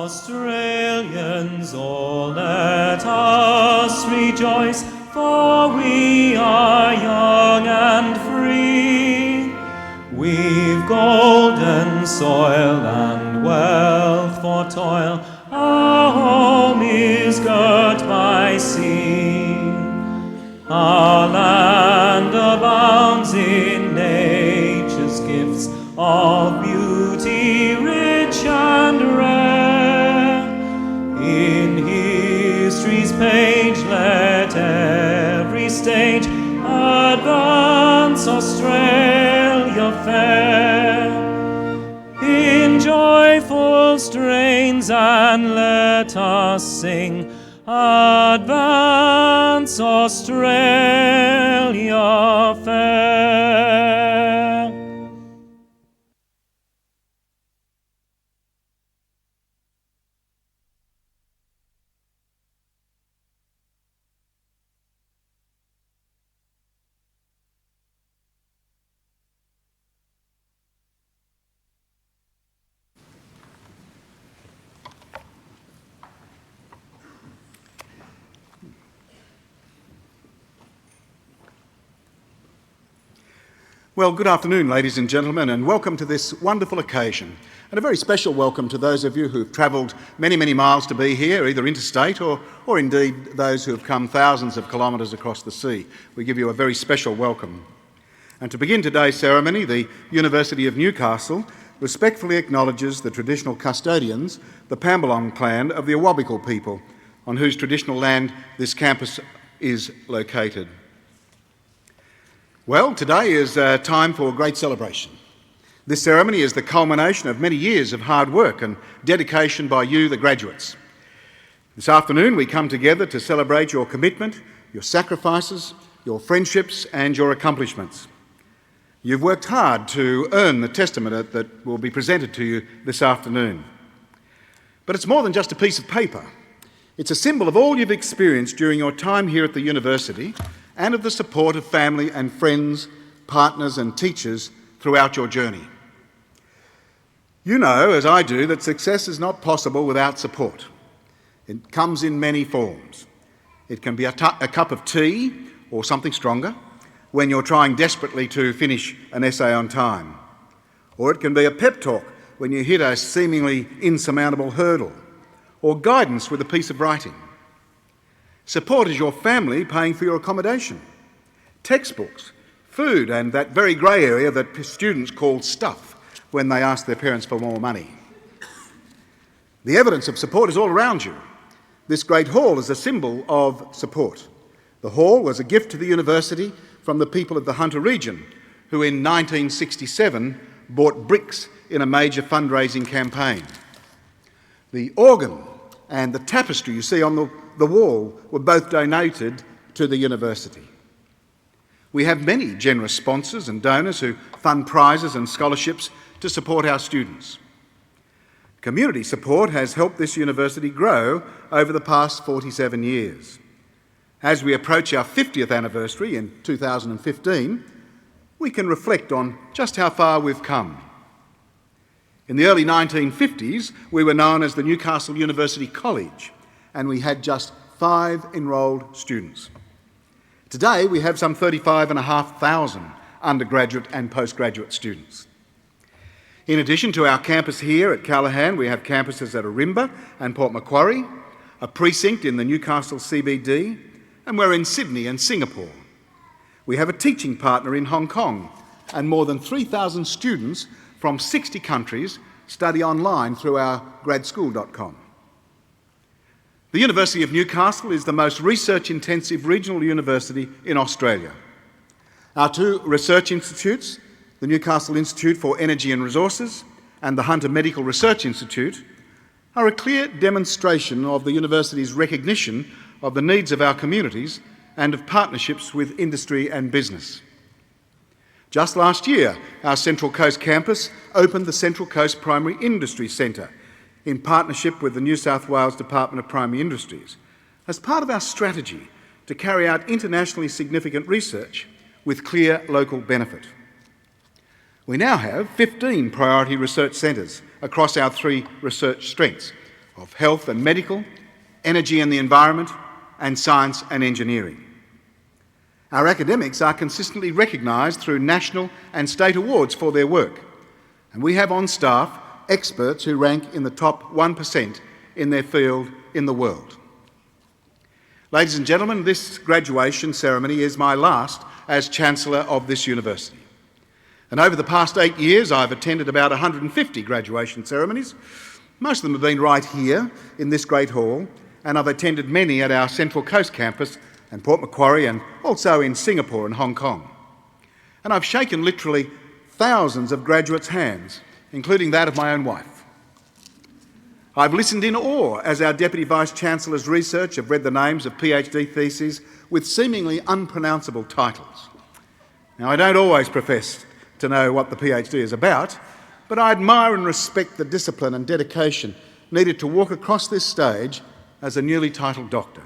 Australians, all let us rejoice, for we are young and free. We've golden soil and wealth for toil, our home is girt by sea. Our land abounds in nature's gifts of beauty rich and rare. In history's page let every stage advance Australia fair. In joyful strains and let us sing, advance Australia fair. Well, good afternoon, ladies and gentlemen, and welcome to this wonderful occasion. And a very special welcome to those of you who've travelled many, many miles to be here, either interstate or indeed those who have come thousands of kilometres across the sea. We give you a very special welcome. And to begin today's ceremony, the University of Newcastle respectfully acknowledges the traditional custodians, the Pambalong clan of the Awabakal people, on whose traditional land this campus is located. Well, today is a time for great celebration. This ceremony is the culmination of many years of hard work and dedication by you, the graduates. This afternoon we come together to celebrate your commitment, your sacrifices, your friendships and your accomplishments. You've worked hard to earn the testament that will be presented to you this afternoon. But it's more than just a piece of paper. It's a symbol of all you've experienced during your time here at the university and of the support of family and friends, partners and teachers throughout your journey. You know, as I do, that success is not possible without support. It comes in many forms. It can be a cup of tea or something stronger when you're trying desperately to finish an essay on time. Or it can be a pep talk when you hit a seemingly insurmountable hurdle, or guidance with a piece of writing. Support is your family paying for your accommodation, textbooks, food, and that very grey area that students call stuff when they ask their parents for more money. The evidence of support is all around you. This great hall is a symbol of support. The hall was a gift to the university from the people of the Hunter region, who in 1967 bought bricks in a major fundraising campaign. The organ and the tapestry you see on the wall were both donated to the university. We have many generous sponsors and donors who fund prizes and scholarships to support our students. Community support has helped this university grow over the past 47 years. As we approach our 50th anniversary in 2015, we can reflect on just how far we've come. In the early 1950s, we were known as the Newcastle University College, and we had just 5 enrolled students. Today, we have some 35,500 undergraduate and postgraduate students. In addition to our campus here at Callaghan, we have campuses at Ourimbah and Port Macquarie, a precinct in the Newcastle CBD, and we're in Sydney and Singapore. We have a teaching partner in Hong Kong, and more than 3,000 students from 60 countries study online through our gradschool.com. The University of Newcastle is the most research-intensive regional university in Australia. Our 2 research institutes, the Newcastle Institute for Energy and Resources and the Hunter Medical Research Institute, are a clear demonstration of the university's recognition of the needs of our communities and of partnerships with industry and business. Just last year, our Central Coast campus opened the Central Coast Primary Industry Centre in partnership with the New South Wales Department of Primary Industries as part of our strategy to carry out internationally significant research with clear local benefit. We now have 15 priority research centres across our 3 research strengths of health and medical, energy and the environment, and science and engineering. Our academics are consistently recognised through national and state awards for their work, and we have on staff experts who rank in the top 1% in their field in the world. Ladies and gentlemen, this graduation ceremony is my last as Chancellor of this university. And over the past 8 years, I've attended about 150 graduation ceremonies. Most of them have been right here in this great hall, and I've attended many at our Central Coast campus and Port Macquarie, and also in Singapore and Hong Kong. And I've shaken literally thousands of graduates' hands, including that of my own wife. I've listened in awe as our Deputy Vice-Chancellor's research have read the names of PhD theses with seemingly unpronounceable titles. Now, I don't always profess to know what the PhD is about, but I admire and respect the discipline and dedication needed to walk across this stage as a newly titled doctor.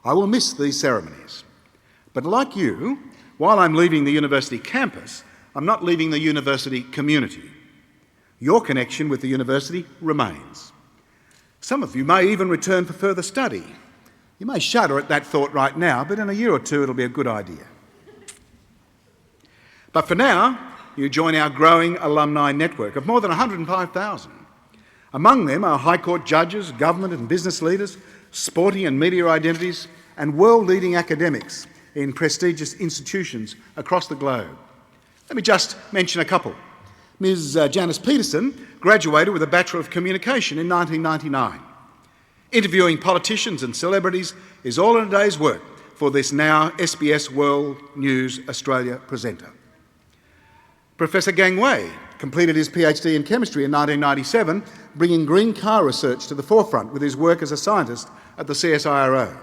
I will miss these ceremonies, but like you, while I'm leaving the university campus, I'm not leaving the university community. Your connection with the university remains. Some of you may even return for further study. You may shudder at that thought right now, but in a year or two it'll be a good idea. But for now, you join our growing alumni network of more than 105,000. Among them are High Court judges, government and business leaders, sporting and media identities, and world-leading academics in prestigious institutions across the globe. Let me just mention a couple. Ms. Janice Peterson graduated with a Bachelor of Communication in 1999. Interviewing politicians and celebrities is all in a day's work for this now SBS World News Australia presenter. Professor Gang Wei completed his PhD in chemistry in 1997, bringing green car research to the forefront with his work as a scientist at the CSIRO.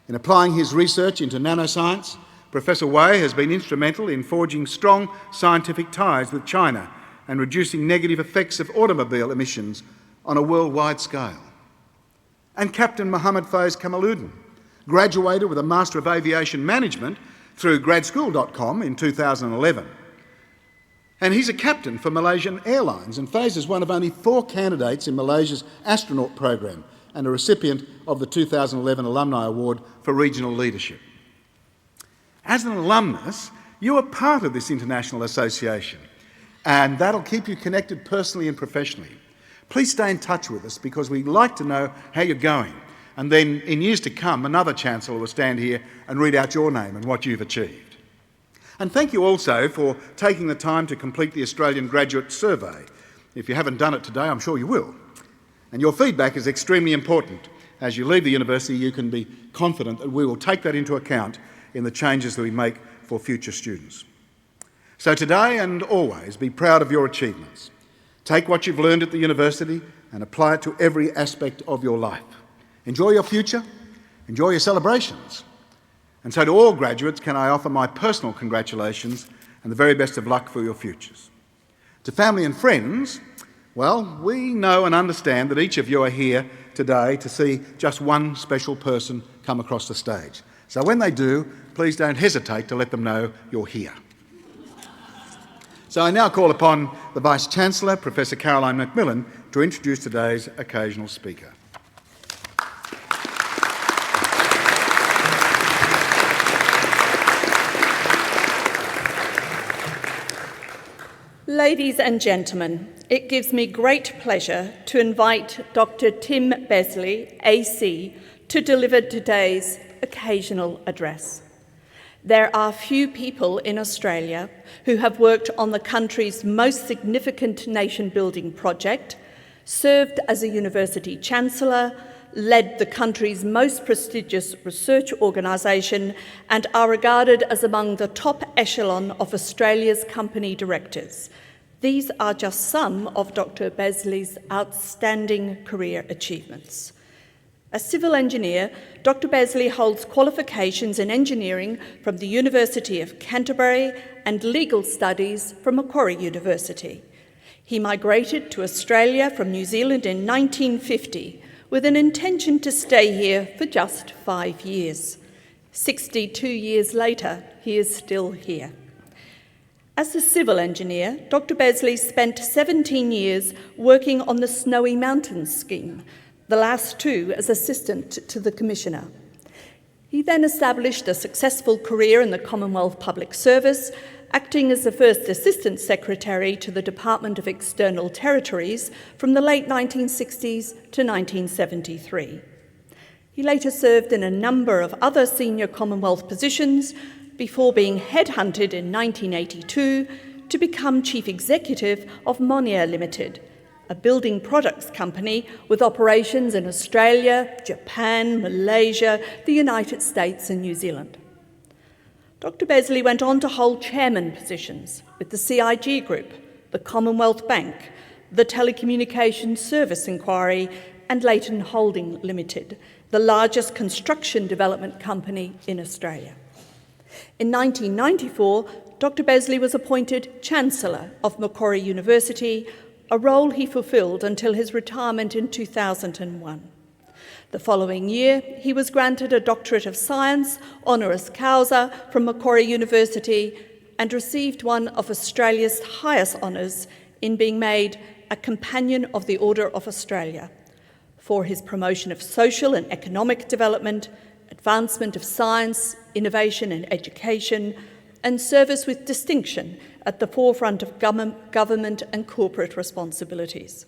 In applying his research into nanoscience, Professor Wei has been instrumental in forging strong scientific ties with China and reducing negative effects of automobile emissions on a worldwide scale. And Captain Muhammad Faiz Kamaluddin graduated with a Master of Aviation Management through gradschool.com in 2011. And he's a captain for Malaysian Airlines, and Faiz is one of only 4 candidates in Malaysia's astronaut program and a recipient of the 2011 Alumni Award for Regional Leadership. As an alumnus, you are part of this international association, and that'll keep you connected personally and professionally. Please stay in touch with us because we'd like to know how you're going, and then in years to come, another Chancellor will stand here and read out your name and what you've achieved. And thank you also for taking the time to complete the Australian Graduate Survey. If you haven't done it today, I'm sure you will. And your feedback is extremely important. As you leave the university, you can be confident that we will take that into account in the changes that we make for future students. So today and always, be proud of your achievements. Take what you've learned at the university and apply it to every aspect of your life. Enjoy your future, enjoy your celebrations. And so to all graduates, can I offer my personal congratulations and the very best of luck for your futures. To family and friends, well, we know and understand that each of you are here today to see just one special person come across the stage. So when they do, please don't hesitate to let them know you're here. So I now call upon the Vice-Chancellor, Professor Caroline Macmillan, to introduce today's occasional speaker. Ladies and gentlemen, it gives me great pleasure to invite Dr. Tim Besley, AC, to deliver today's occasional address. There are few people in Australia who have worked on the country's most significant nation-building project, served as a university chancellor, led the country's most prestigious research organisation, and are regarded as among the top echelon of Australia's company directors. These are just some of Dr. Besley's outstanding career achievements. A civil engineer, Dr. Besley holds qualifications in engineering from the University of Canterbury and legal studies from Macquarie University. He migrated to Australia from New Zealand in 1950 with an intention to stay here for just 5 years. 62 years later, he is still here. As a civil engineer, Dr. Besley spent 17 years working on the Snowy Mountains scheme, the last 2 as assistant to the Commissioner. He then established a successful career in the Commonwealth Public Service, acting as the first Assistant Secretary to the Department of External Territories from the late 1960s to 1973. He later served in a number of other senior Commonwealth positions before being headhunted in 1982 to become Chief Executive of Monier Limited, a building products company with operations in Australia, Japan, Malaysia, the United States and New Zealand. Dr. Besley went on to hold chairman positions with the CIG Group, the Commonwealth Bank, the Telecommunications Service Inquiry and Leighton Holding Limited, the largest construction development company in Australia. In 1994, Dr. Besley was appointed Chancellor of Macquarie University, a role he fulfilled until his retirement in 2001. The following year, he was granted a Doctorate of Science, honoris causa, from Macquarie University and received one of Australia's highest honours in being made a Companion of the Order of Australia for his promotion of social and economic development, advancement of science, innovation and education, and service with distinction at the forefront of government and corporate responsibilities.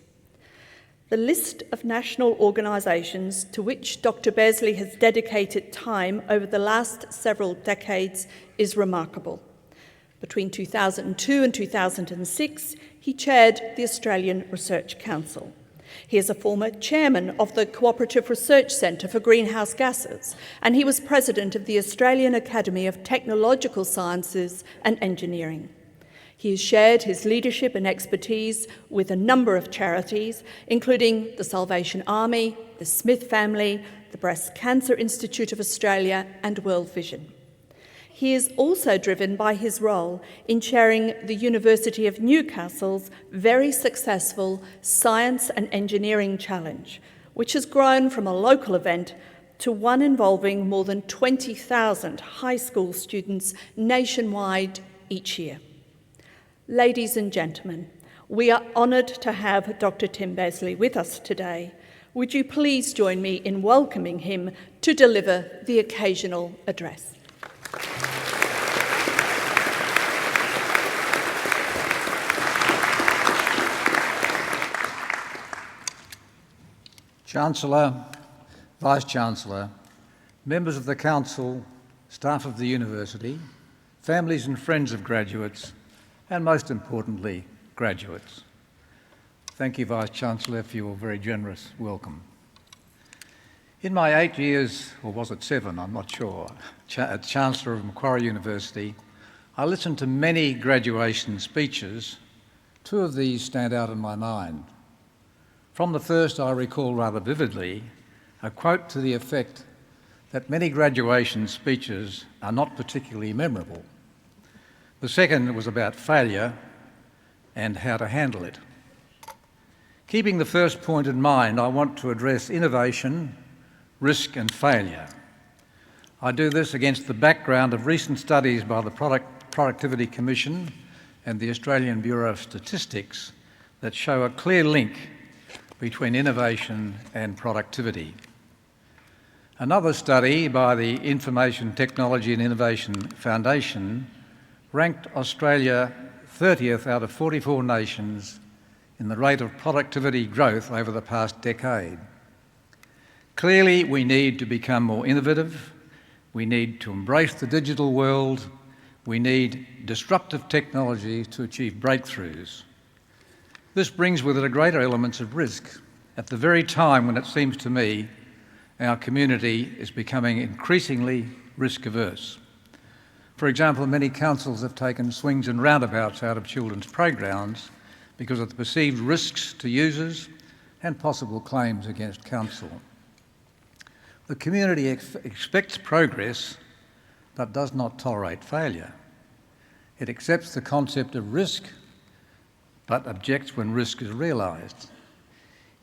The list of national organisations to which Dr. Besley has dedicated time over the last several decades is remarkable. Between 2002 and 2006, he chaired the Australian Research Council. He is a former chairman of the Cooperative Research Centre for Greenhouse Gases, and he was president of the Australian Academy of Technological Sciences and Engineering. He has shared his leadership and expertise with a number of charities, including the Salvation Army, the Smith Family, the Breast Cancer Institute of Australia, and World Vision. He is also driven by his role in chairing the University of Newcastle's very successful Science and Engineering Challenge, which has grown from a local event to one involving more than 20,000 high school students nationwide each year. Ladies and gentlemen, we are honoured to have Dr. Tim Besley with us today. Would you please join me in welcoming him to deliver the occasional address? Chancellor, Vice-Chancellor, members of the Council, staff of the University, families and friends of graduates, and most importantly, graduates. Thank you, Vice-Chancellor, for your very generous welcome. In my 8 years, or was it 7, I'm not sure, as Chancellor of Macquarie University, I listened to many graduation speeches. 2 of these stand out in my mind. From the first, I recall rather vividly a quote to the effect that many graduation speeches are not particularly memorable. The second was about failure and how to handle it. Keeping the first point in mind, I want to address innovation, risk and failure. I do this against the background of recent studies by the Productivity Commission and the Australian Bureau of Statistics that show a clear link between innovation and productivity. Another study by the Information Technology and Innovation Foundation ranked Australia 30th out of 44 nations in the rate of productivity growth over the past decade. Clearly, we need to become more innovative, we need to embrace the digital world, we need disruptive technology to achieve breakthroughs. This brings with it a greater element of risk at the very time when it seems to me our community is becoming increasingly risk-averse. For example, many councils have taken swings and roundabouts out of children's playgrounds because of the perceived risks to users and possible claims against council. The community expects progress but does not tolerate failure. It accepts the concept of risk but objects when risk is realised.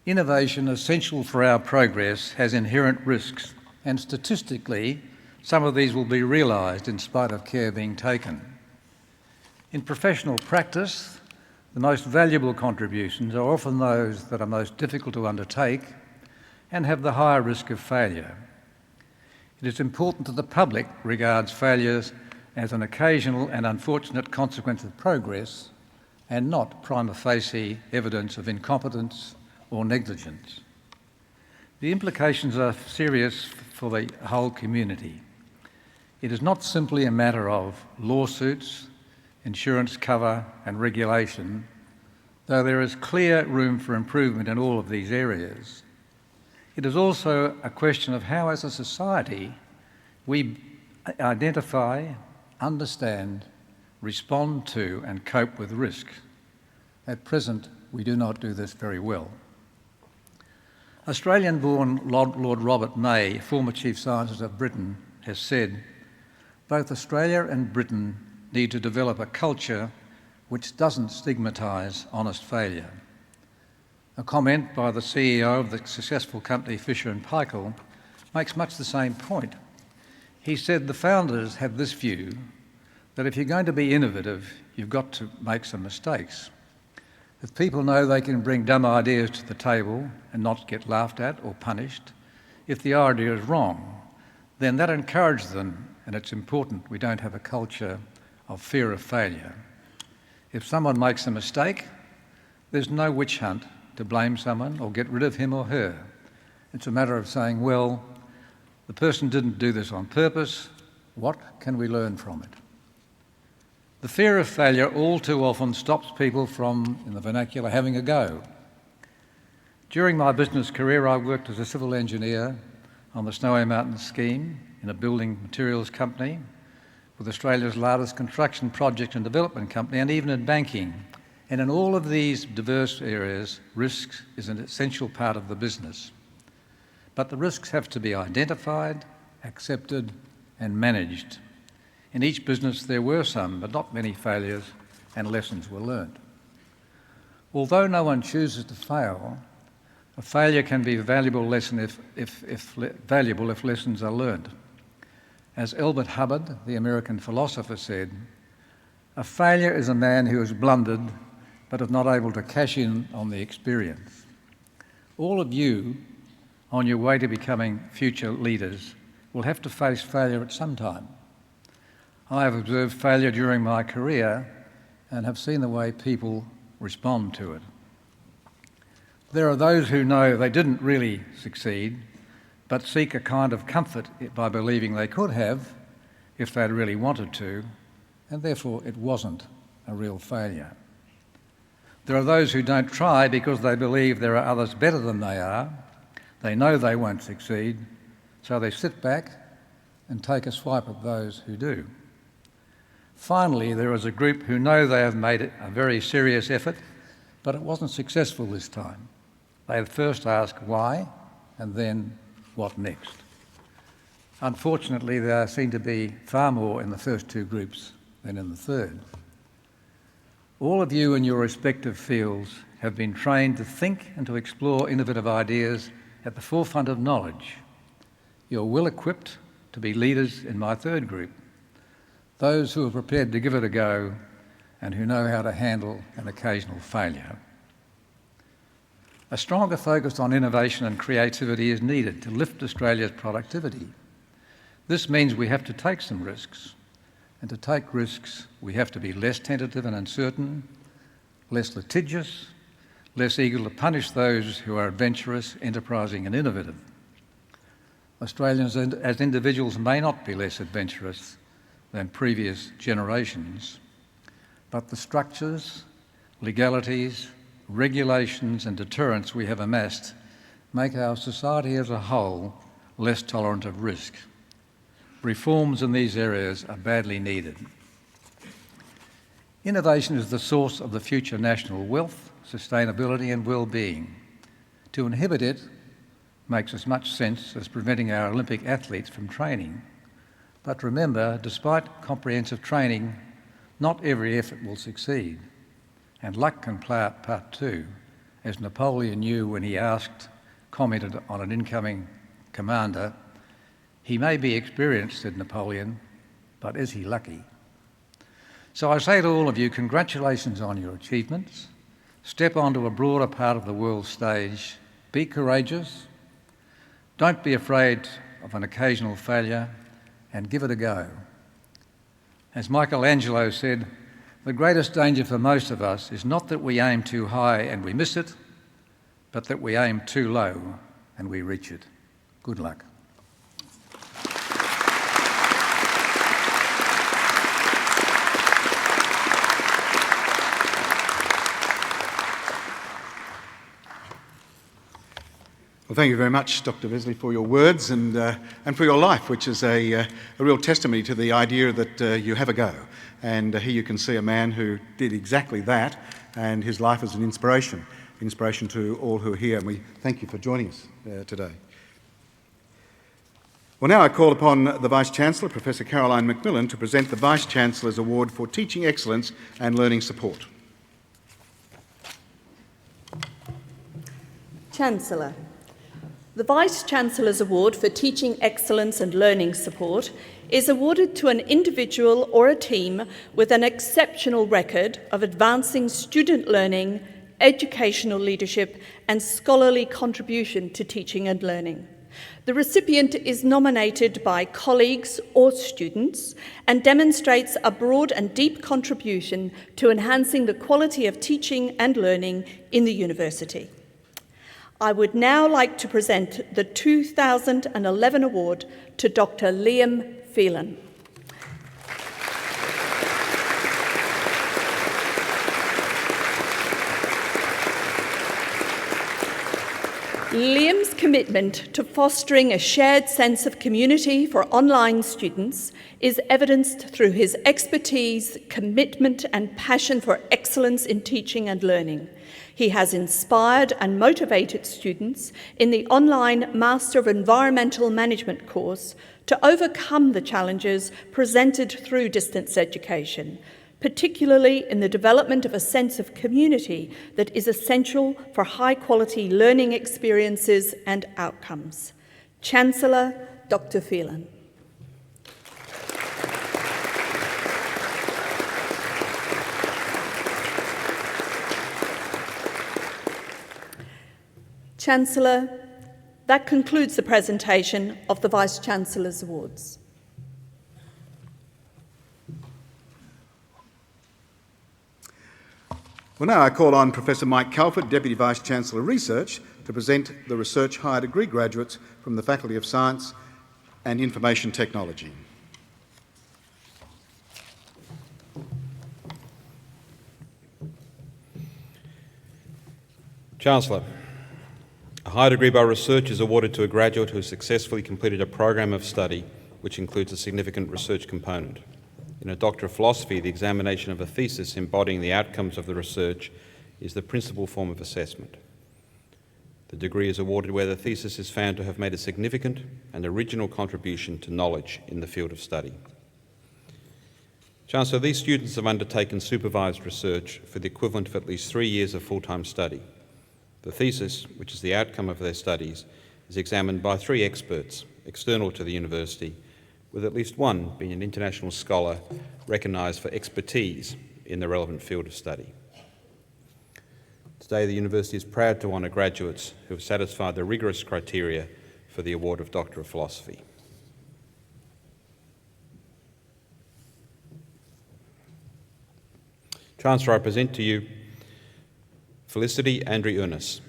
Innovation, essential for our progress, has inherent risks, and statistically, some of these will be realised in spite of care being taken. In professional practice, the most valuable contributions are often those that are most difficult to undertake and have the higher risk of failure. It is important that the public regards failures as an occasional and unfortunate consequence of progress and not prima facie evidence of incompetence or negligence. The implications are serious for the whole community. It is not simply a matter of lawsuits, insurance cover and regulation, though there is clear room for improvement in all of these areas. It is also a question of how, as a society, we identify, understand, respond to and cope with risk. At present, we do not do this very well. Australian-born Lord Robert May, former Chief Scientist of Britain, has said, "Both Australia and Britain need to develop a culture which doesn't stigmatise honest failure." A comment by the CEO of the successful company Fisher & Paykel makes much the same point. He said the founders had this view that if you're going to be innovative, you've got to make some mistakes. If people know they can bring dumb ideas to the table and not get laughed at or punished, if the idea is wrong, then that encourages them, and it's important we don't have a culture of fear of failure. If someone makes a mistake, there's no witch hunt to blame someone or get rid of him or her. It's a matter of saying, well, the person didn't do this on purpose. What can we learn from it? The fear of failure all too often stops people from, in the vernacular, having a go. During my business career, I worked as a civil engineer on the Snowy Mountain scheme in a building materials company, with Australia's largest construction project and development company, and even in banking. And in all of these diverse areas, risk is an essential part of the business. But the risks have to be identified, accepted, and managed. In each business there were some, but not many failures, and lessons were learned. Although no one chooses to fail, a failure can be a valuable lesson if lessons are learned. As Albert Hubbard, the American philosopher, said, "A failure is a man who has blundered but is not able to cash in on the experience." All of you, on your way to becoming future leaders, will have to face failure at some time. I have observed failure during my career and have seen the way people respond to it. There are those who know they didn't really succeed, but seek a kind of comfort by believing they could have if they'd really wanted to, and therefore it wasn't a real failure. There are those who don't try because they believe there are others better than they are. They know they won't succeed, so they sit back and take a swipe at those who do. Finally, there is a group who know they have made a very serious effort, but it wasn't successful this time. They first ask why, and then what next. Unfortunately, there seem to be far more in the first two groups than in the third. All of you in your respective fields have been trained to think and to explore innovative ideas at the forefront of knowledge. You're well equipped to be leaders in my third group, those who are prepared to give it a go and who know how to handle an occasional failure. A stronger focus on innovation and creativity is needed to lift Australia's productivity. This means we have to take some risks, and to take risks we have to be less tentative and uncertain, less litigious, less eager to punish those who are adventurous, enterprising and innovative. Australians as individuals may not be less adventurous than previous generations, but the structures, legalities, regulations and deterrents we have amassed make our society as a whole less tolerant of risk. Reforms in these areas are badly needed. Innovation is the source of the future national wealth, sustainability and well-being. To inhibit it makes as much sense as preventing our Olympic athletes from training. But remember, despite comprehensive training, not every effort will succeed. And luck can play out part too, as Napoleon knew when he commented on an incoming commander, "He may be experienced," said Napoleon, "but is he lucky?" So I say to all of you, congratulations on your achievements. Step onto a broader part of the world stage. Be courageous. Don't be afraid of an occasional failure, and give it a go. As Michelangelo said, the greatest danger for most of us is not that we aim too high and we miss it, but that we aim too low and we reach it. Good luck. Well, thank you very much, Dr. Besley, for your words and for your life, which is a real testimony to the idea that you have a go. And here you can see a man who did exactly that, and his life is an inspiration to all who are here. And we thank you for joining us today. Well, now I call upon the Vice-Chancellor, Professor Caroline Macmillan, to present the Vice-Chancellor's Award for Teaching Excellence and Learning Support. Chancellor, the Vice-Chancellor's Award for Teaching Excellence and Learning Support is awarded to an individual or a team with an exceptional record of advancing student learning, educational leadership, and scholarly contribution to teaching and learning. The recipient is nominated by colleagues or students and demonstrates a broad and deep contribution to enhancing the quality of teaching and learning in the university. I would now like to present the 2011 award to Dr. Liam Phelan. Liam's commitment to fostering a shared sense of community for online students is evidenced through his expertise, commitment, and passion for excellence in teaching and learning. He has inspired and motivated students in the online Master of Environmental Management course to overcome the challenges presented through distance education, particularly in the development of a sense of community that is essential for high-quality learning experiences and outcomes. Chancellor, Dr. Phelan. Chancellor, that concludes the presentation of the Vice-Chancellor's Awards. Well, now I call on Professor Mike Calford, Deputy Vice-Chancellor Research, to present the Research Higher Degree graduates from the Faculty of Science and Information Technology. Chancellor, a higher degree by research is awarded to a graduate who has successfully completed a program of study which includes a significant research component. In a Doctor of Philosophy, the examination of a thesis embodying the outcomes of the research is the principal form of assessment. The degree is awarded where the thesis is found to have made a significant and original contribution to knowledge in the field of study. Chancellor, these students have undertaken supervised research for the equivalent of at least 3 years of full-time study. The thesis, which is the outcome of their studies, is examined by 3 experts external to the university, with at least one being an international scholar recognised for expertise in the relevant field of study. Today, the university is proud to honour graduates who have satisfied the rigorous criteria for the award of Doctor of Philosophy. Chancellor, I present to you Felicity Andriunas,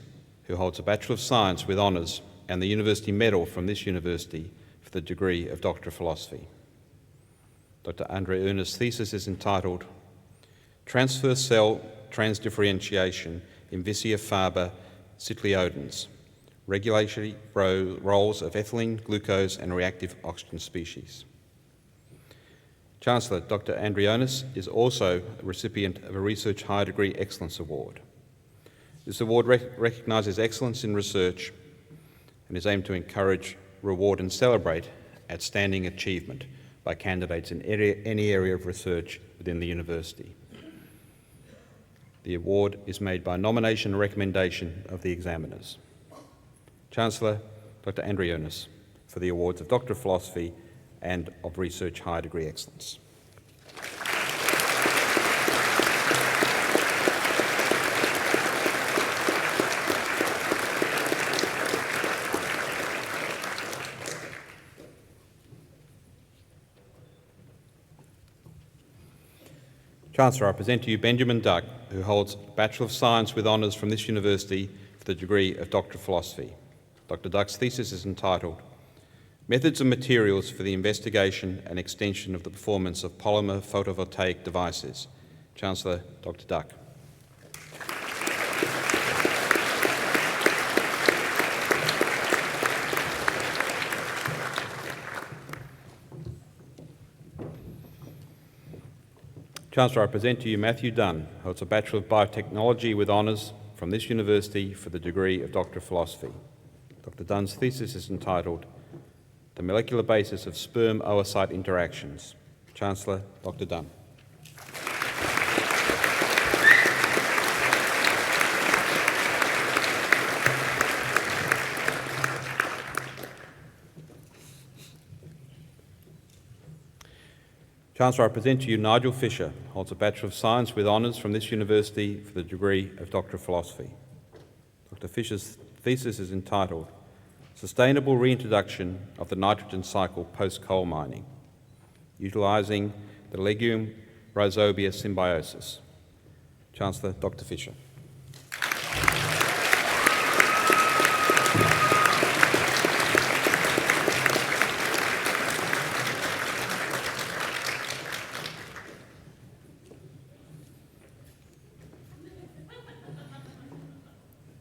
who holds a Bachelor of Science with honours and the University Medal from this university for the degree of Doctor of Philosophy. Dr. Andriunas' thesis is entitled Transverse Cell Transdifferentiation in Vicia Faber Cycleodens, Regulatory Roles of Ethylene, Glucose and Reactive Oxygen Species. Chancellor, Dr. Andriunas is also a recipient of a Research Higher Degree Excellence Award. This award recognises excellence in research and is aimed to encourage, reward and celebrate outstanding achievement by candidates in any area of research within the university. The award is made by nomination and recommendation of the examiners. Chancellor, Dr. Andriunas, for the awards of Doctor of Philosophy and of Research Higher Degree Excellence. Chancellor, I present to you Benjamin Duck, who holds Bachelor of Science with honours from this university for the degree of Doctor of Philosophy. Dr. Duck's thesis is entitled Methods and Materials for the Investigation and Extension of the Performance of Polymer Photovoltaic Devices. Chancellor, Dr. Duck. Chancellor, I present to you Matthew Dunn, who holds a Bachelor of Biotechnology with honours from this university for the degree of Doctor of Philosophy. Dr. Dunn's thesis is entitled The Molecular Basis of Sperm Oocyte Interactions. Chancellor, Dr. Dunn. Chancellor, I present to you Nigel Fisher, holds a Bachelor of Science with honours from this university for the degree of Doctor of Philosophy. Dr. Fisher's thesis is entitled Sustainable Reintroduction of the Nitrogen Cycle Post-Coal Mining, utilising the legume Rhizobia symbiosis. Chancellor, Dr. Fisher.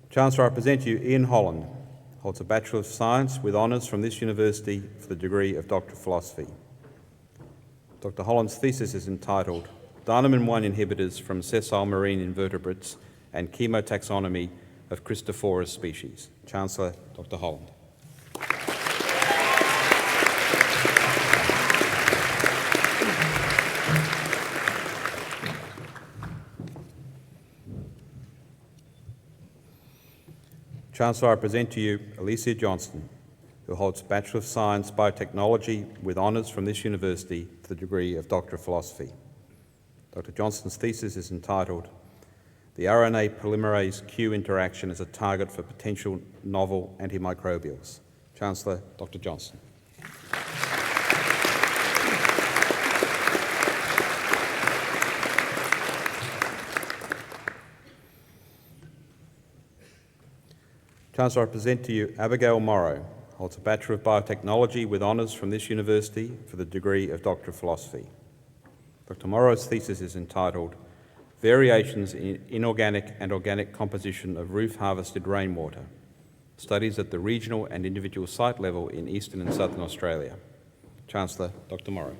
Chancellor, I present to you Ian Holland, holds a Bachelor of Science with honours from this university for the degree of Doctor of Philosophy. Dr. Holland's thesis is entitled Dynamin-1 Inhibitors from Sessile Marine Invertebrates and Chemotaxonomy of Christophorus Species. Chancellor, Dr. Holland. Chancellor, I present to you Alicia Johnston, who holds Bachelor of Science Biotechnology with honours from this university for the degree of Doctor of Philosophy. Dr. Johnston's thesis is entitled The RNA Polymerase Q Interaction as a Target for Potential Novel Antimicrobials. Chancellor, Dr. Johnston. Chancellor, I present to you Abigail Morrow, holds a Bachelor of Biotechnology with honours from this university for the degree of Doctor of Philosophy. Dr. Morrow's thesis is entitled Variations in Inorganic and Organic Composition of Roof-Harvested Rainwater, Studies at the Regional and Individual Site Level in Eastern and Southern Australia. Chancellor, Dr. Morrow.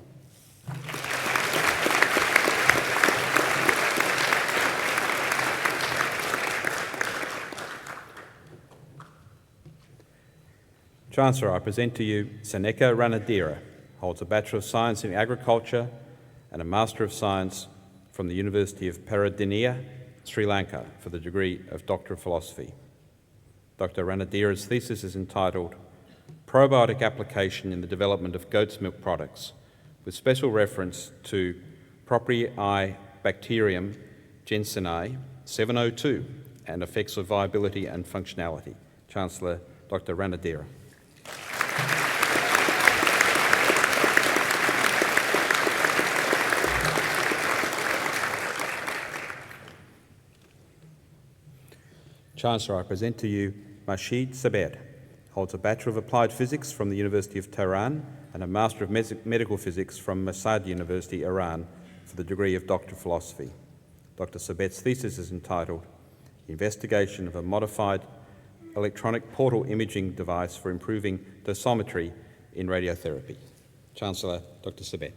Chancellor, I present to you Seneka Ranadira, holds a Bachelor of Science in Agriculture and a Master of Science from the University of Peradeniya, Sri Lanka, for the degree of Doctor of Philosophy. Dr. Ranadira's thesis is entitled Probiotic Application in the Development of Goat's Milk Products, with special reference to Proprii Bacterium Jensenii 702 and effects of viability and functionality. Chancellor, Dr. Ranadira. Chancellor, I present to you Masheed Sabed, holds a Bachelor of Applied Physics from the University of Tehran and a Master of Medical Physics from Masad University, Iran, for the degree of Doctor of Philosophy. Dr. Sabed's thesis is entitled Investigation of a Modified Electronic Portal Imaging Device for Improving Dosimetry in Radiotherapy. Chancellor, Dr. Sabed.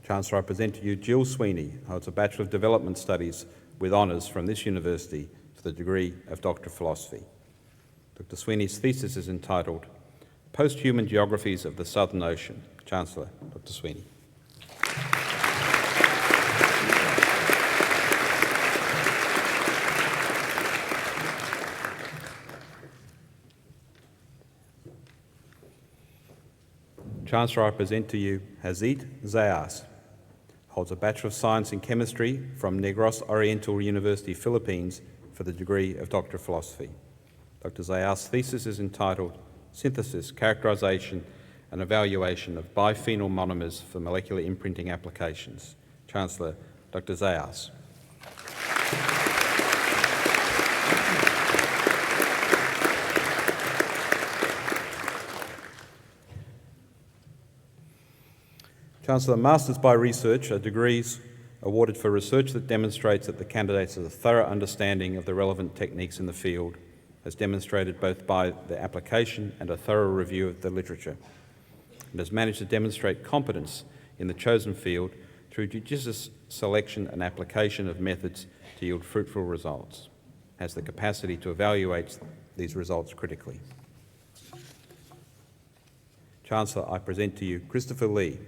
Chancellor, I present to you Jill Sweeney, who holds a Bachelor of Development Studies with honours from this university for the degree of Doctor of Philosophy. Dr. Sweeney's thesis is entitled Post-Human Geographies of the Southern Ocean. Chancellor, Dr. Sweeney. Chancellor, I present to you Hazit Zayas, holds a Bachelor of Science in Chemistry from Negros Oriental University, Philippines, for the degree of Doctor of Philosophy. Dr. Zayas' thesis is entitled Synthesis, Characterisation and Evaluation of Biphenyl Monomers for Molecular Imprinting Applications. Chancellor, Dr. Zayas. Chancellor, Masters by Research are degrees awarded for research that demonstrates that the candidates have a thorough understanding of the relevant techniques in the field, as demonstrated both by the application and a thorough review of the literature, and has managed to demonstrate competence in the chosen field through judicious selection and application of methods to yield fruitful results, has the capacity to evaluate these results critically. Chancellor, I present to you Christopher Lee,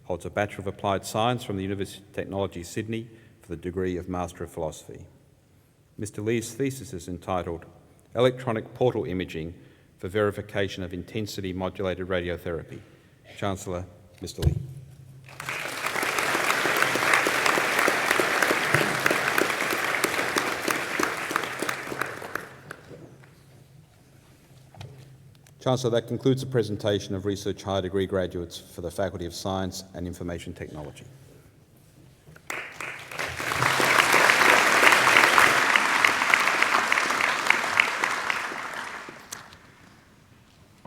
holds a Bachelor of Applied Science from the University of Technology, Sydney, for the degree of Master of Philosophy. Mr. Lee's thesis is entitled Electronic Portal Imaging for Verification of Intensity Modulated Radiotherapy. Chancellor, Mr. Lee. Chancellor, that concludes the presentation of Research Higher Degree graduates for the Faculty of Science and Information Technology.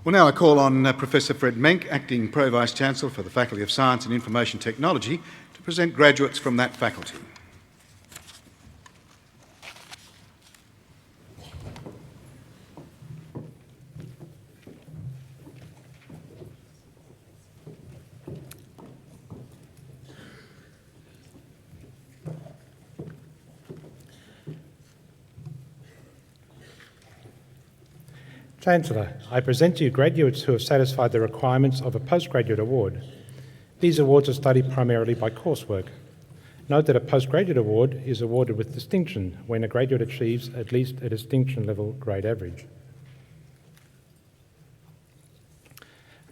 Well, now I call on Professor Fred Menck, Acting Pro Vice-Chancellor for the Faculty of Science and Information Technology, to present graduates from that faculty. Chancellor, I present to you graduates who have satisfied the requirements of a postgraduate award. These awards are studied primarily by coursework. Note that a postgraduate award is awarded with distinction when a graduate achieves at least a distinction level grade average.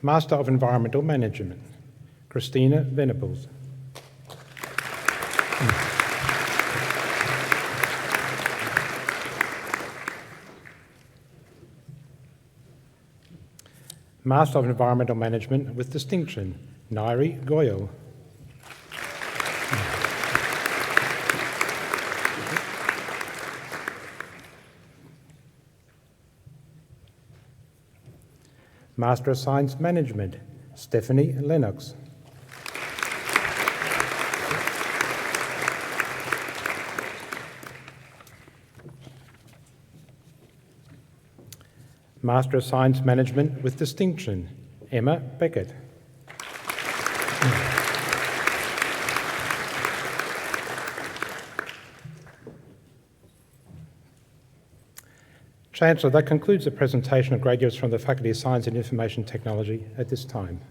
Master of Environmental Management, Christina Venables. Master of Environmental Management with distinction, Nairi Goyal. Master of Science Management, Stephanie Lennox. Master of Science Management with distinction, Emma Beckett. Chancellor, that concludes the presentation of graduates from the Faculty of Science and Information Technology at this time.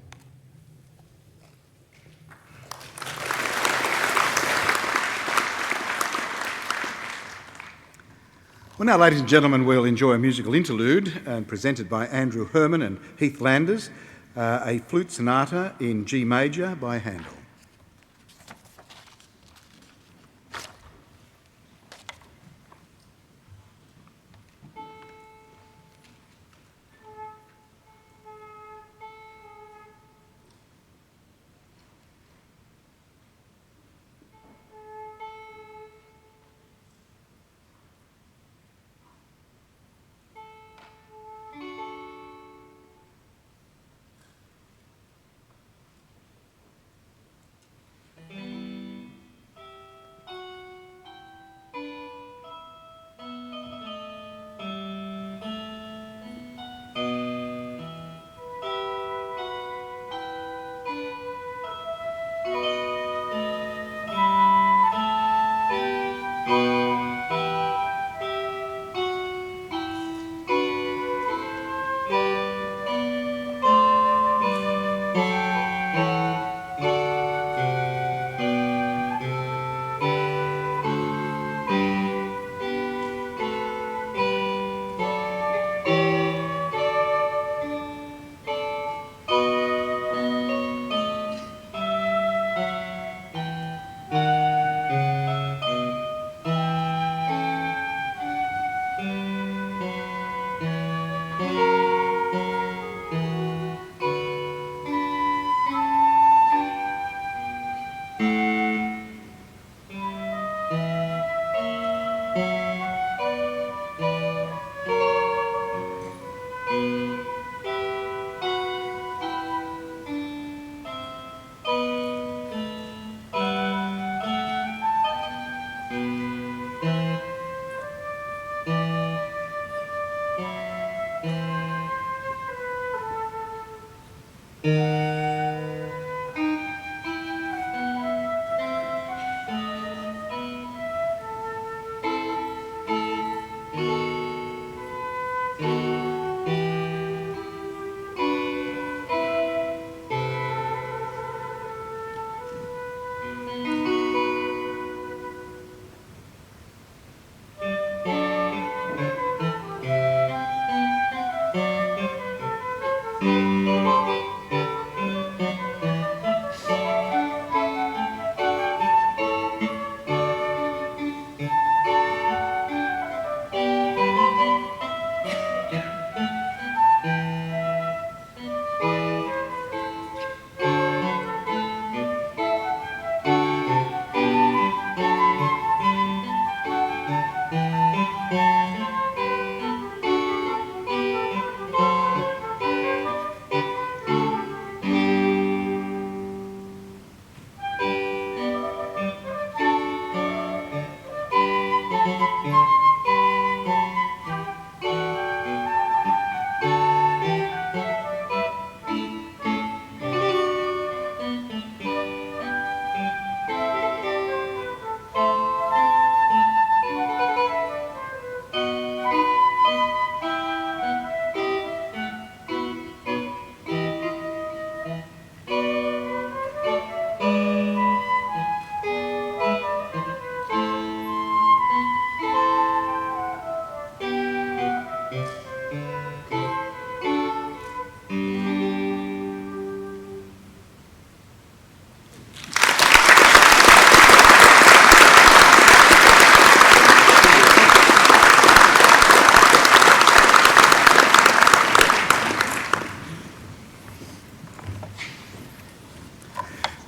Well, now, ladies and gentlemen, we'll enjoy a musical interlude presented by Andrew Herman and Heath Landers, a flute sonata in G major by Handel.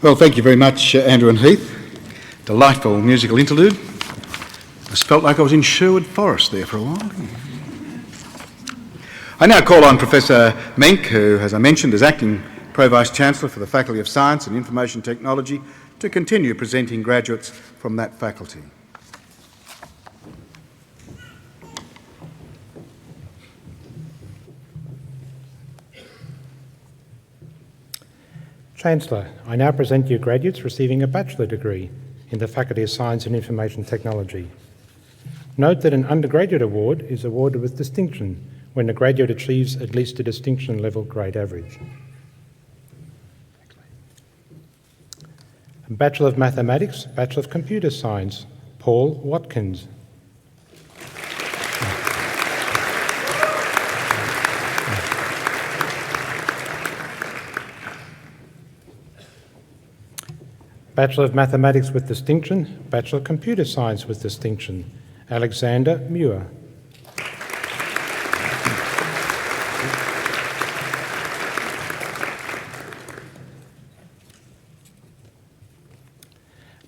Well, thank you very much, Andrew and Heath. Delightful musical interlude. I just felt like I was in Sherwood Forest there for a while. I now call on Professor Menck, who, as I mentioned, is Acting Pro-Vice-Chancellor for the Faculty of Science and Information Technology, to continue presenting graduates from that faculty. Chancellor, I now present you graduates receiving a bachelor degree in the Faculty of Science and Information Technology. Note that an undergraduate award is awarded with distinction when the graduate achieves at least a distinction level grade average. Bachelor of Mathematics, Bachelor of Computer Science, Paul Watkins. Bachelor of Mathematics with distinction, Bachelor of Computer Science with distinction, Alexander Muir.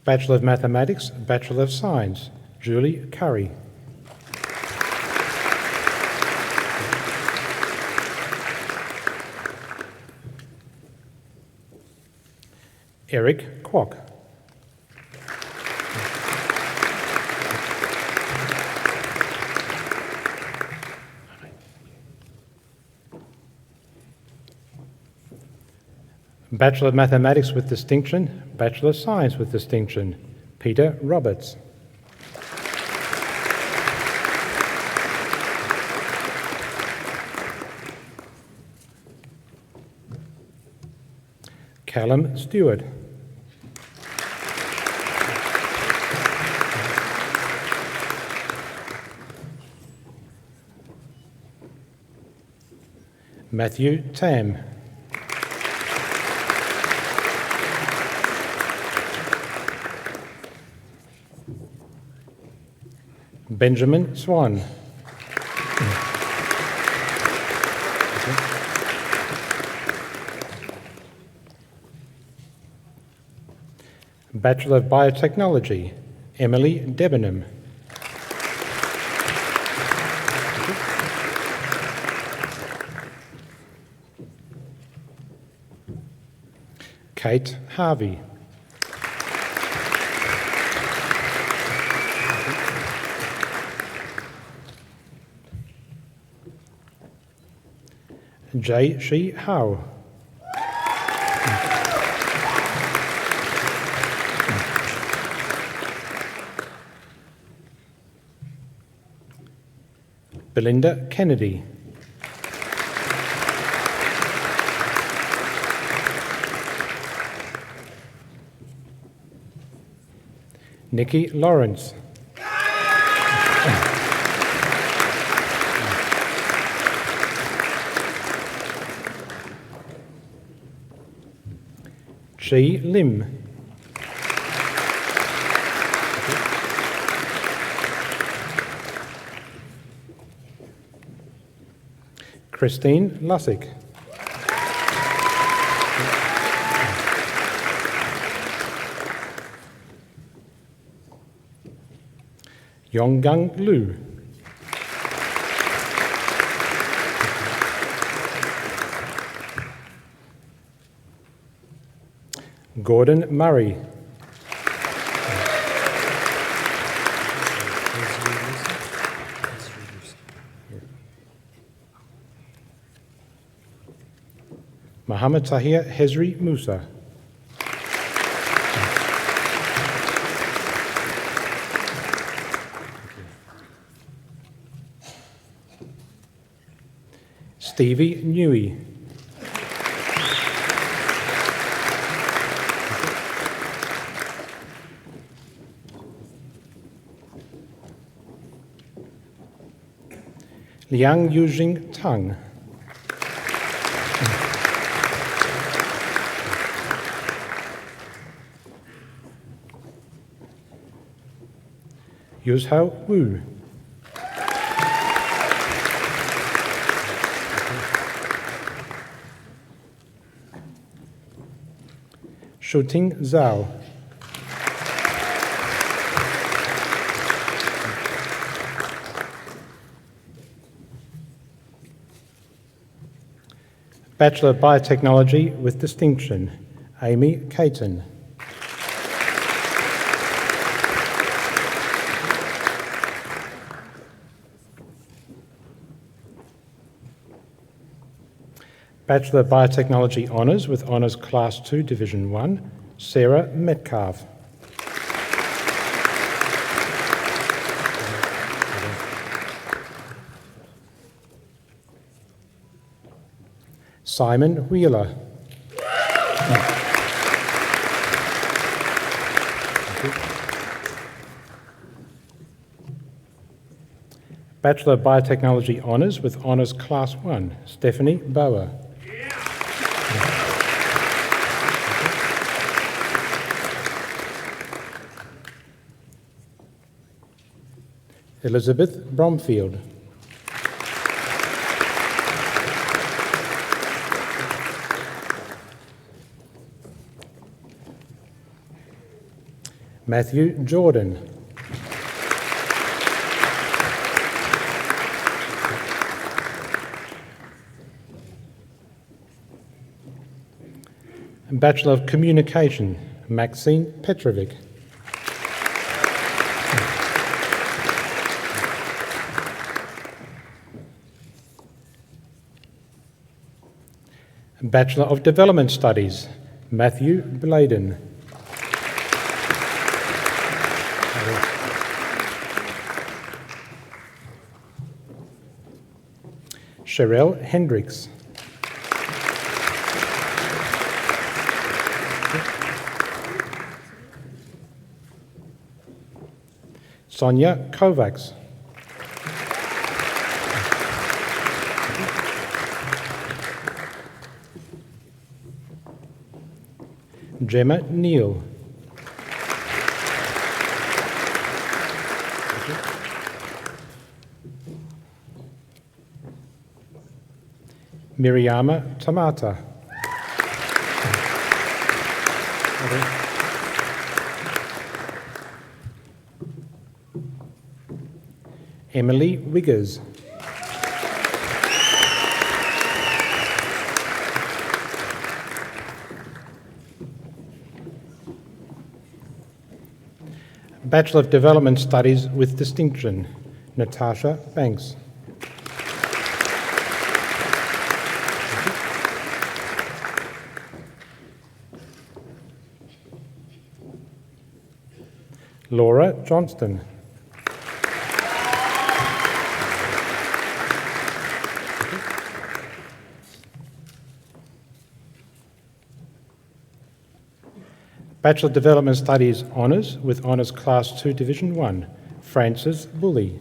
Bachelor of Mathematics, Bachelor of Science, Julie Curry. Eric Kwok. Bachelor of Mathematics with distinction, Bachelor of Science with distinction, Peter Roberts. Callum Stewart. Matthew Tam. Benjamin Swan. Bachelor of Biotechnology, Emily Debenham. Kate Harvey. Jay Shi Hao. Belinda Kennedy. Nikki Lawrence. Chi Lim. Christine Lussick. Yonggang Lu. Gordon Murray. Muhammad Tahir Hezri Musa. Stevie Newey. Liang Yujing Tang. Yuzhao Wu. Shuting Zhao. Bachelor of Biotechnology with Distinction, Amy Caton. Bachelor of Biotechnology Honours with Honours Class 2, Division 1, Sarah Metcalf. Simon Wheeler. Bachelor of Biotechnology Honours with Honours Class 1, Stephanie Bauer. Elizabeth Bromfield. Matthew Jordan. Bachelor of Communication, Maxine Petrovic. Bachelor of Development Studies, Matthew Bladen. Sherelle Hendricks. Sonia Kovacs. Gemma Neal. Miriama Tamata. Emily Wiggers. Bachelor of Development Studies with Distinction, Natasha Banks. Laura Johnston. Bachelor of Development Studies Honours with Honours Class 2 Division 1, Francis Bully.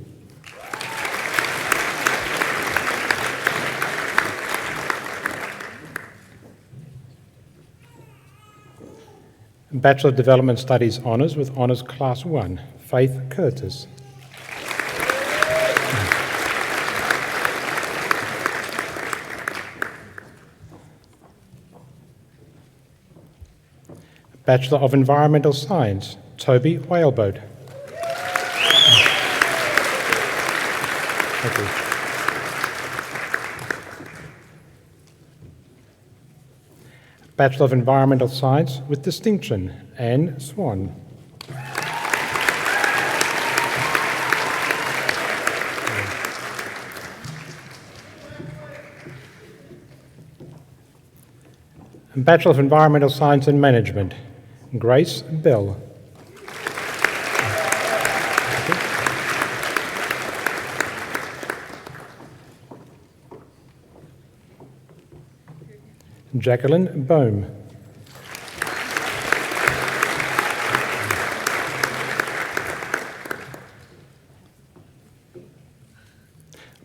Bachelor of Development Studies Honours with Honours Class 1, Faith Curtis. Bachelor of Environmental Science, Toby Whaleboat. Thank you. Bachelor of Environmental Science with distinction, Anne Swan. And Bachelor of Environmental Science and Management, Grace Bell. Jacqueline Bohm.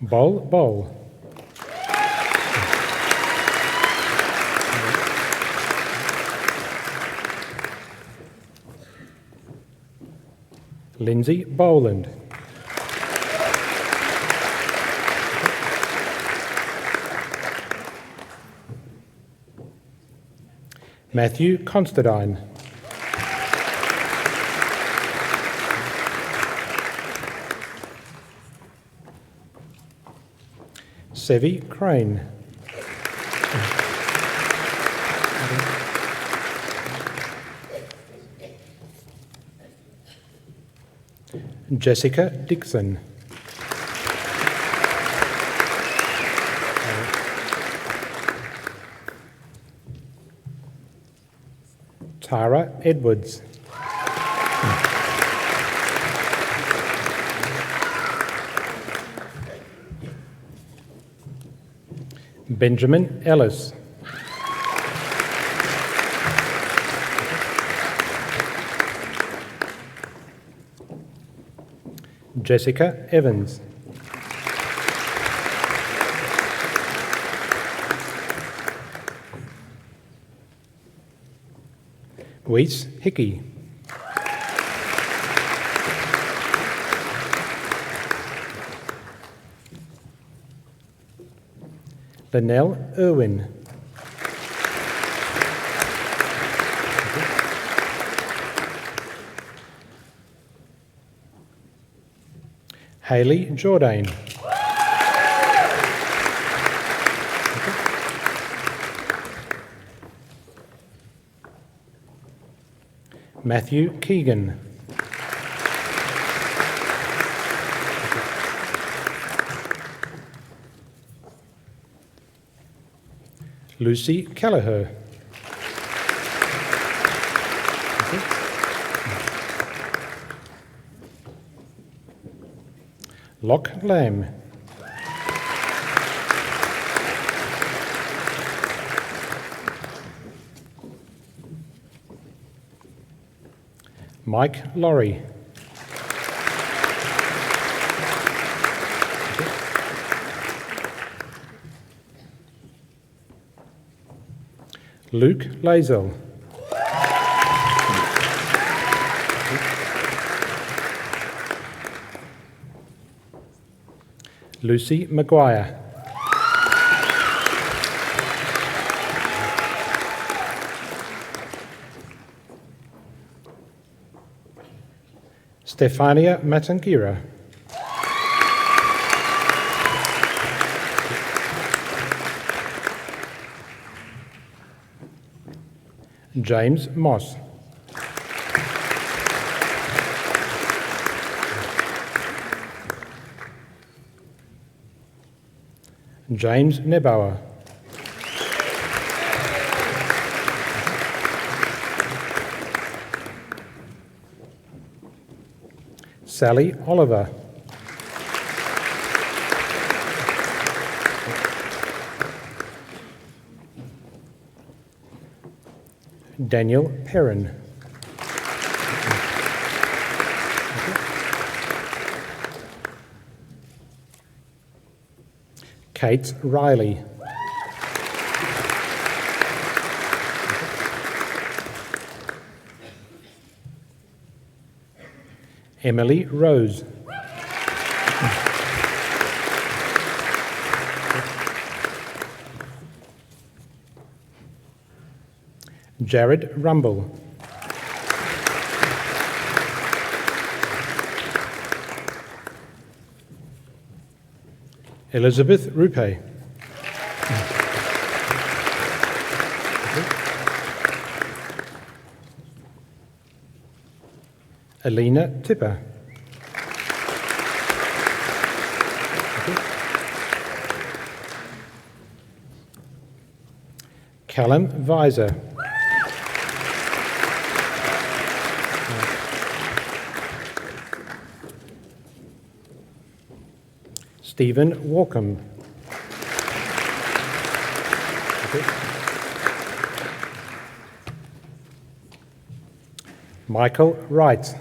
Bol. Lindsay Boland. Matthew Constantine. Sevi Crane. Jessica Dixon. Tara Edwards. Benjamin Ellis. Jessica Evans. Weiss Hickey. Linnell Irwin. Hayley Jourdain. Matthew Keegan. Lucy Kelleher. Locke Lamb. Mike Laurie. Luke Lazel. Lucy Maguire. Stefania Matangira. James Moss. James Nebauer. Sally Oliver. Daniel Perrin. Kate Riley. Emily Rose. Jared Rumble. Elizabeth Rupe. Alina Tipper. Callum Visor. Stephen Walkham. Michael Wright.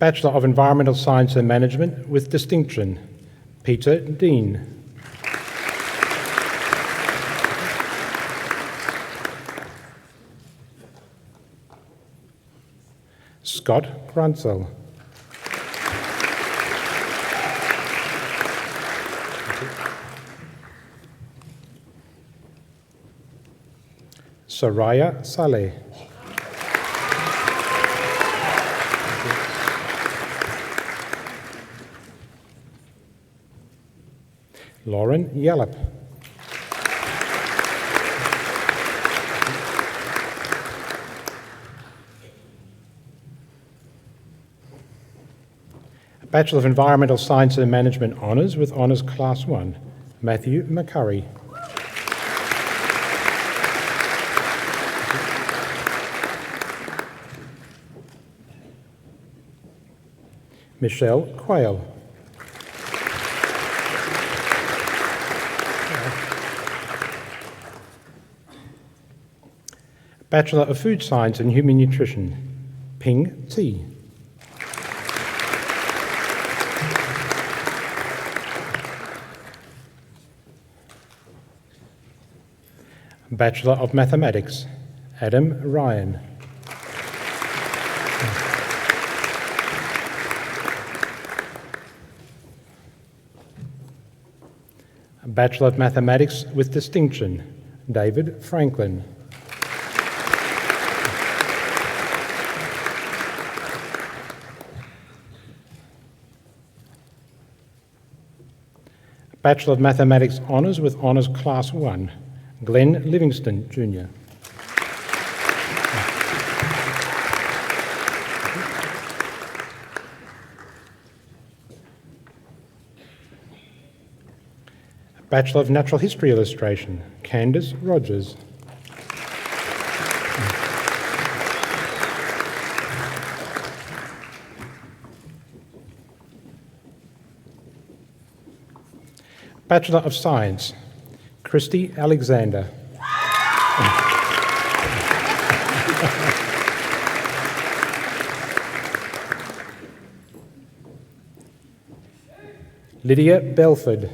Bachelor of Environmental Science and Management with distinction, Peter Dean. Scott Grunsell. Soraya Saleh. Lauren Yallop. Bachelor of Environmental Science and Management Honours with Honours Class 1, Matthew McCurry. Michelle Quayle. Bachelor of Food Science and Human Nutrition, Ping T. Bachelor of Mathematics, Adam Ryan. Bachelor of Mathematics with distinction, David Franklin. Bachelor of Mathematics Honours with Honours Class 1, Glenn Livingston Jr. Bachelor of Natural History Illustration, Candace Rogers. Bachelor of Science, Christy Alexander. Lydia Belford.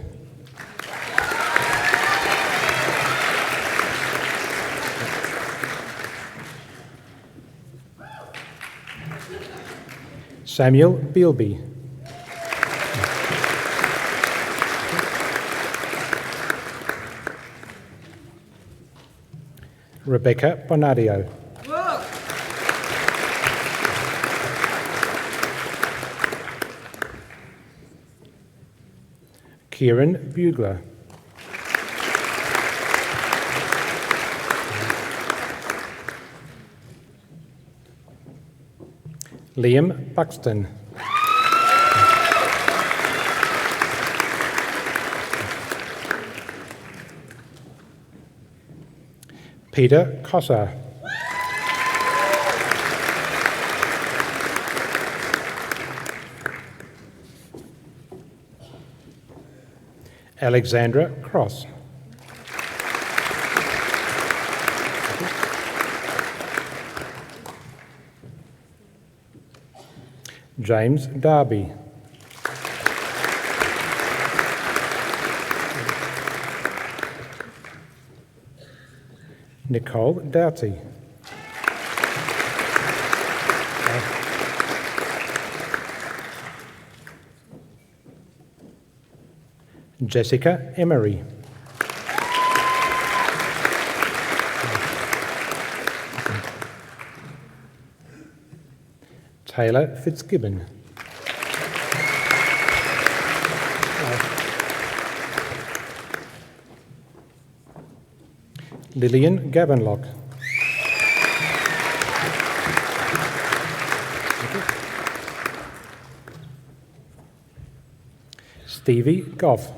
Samuel Bealby. Rebecca Bonadio. Kieran Bugler. Liam Buxton. Peter Cossa. Alexandra Cross. James Darby. Nicole Doughty. Jessica Emery. Taylor Fitzgibbon. Lillian Gavanlock. Stevie Goff.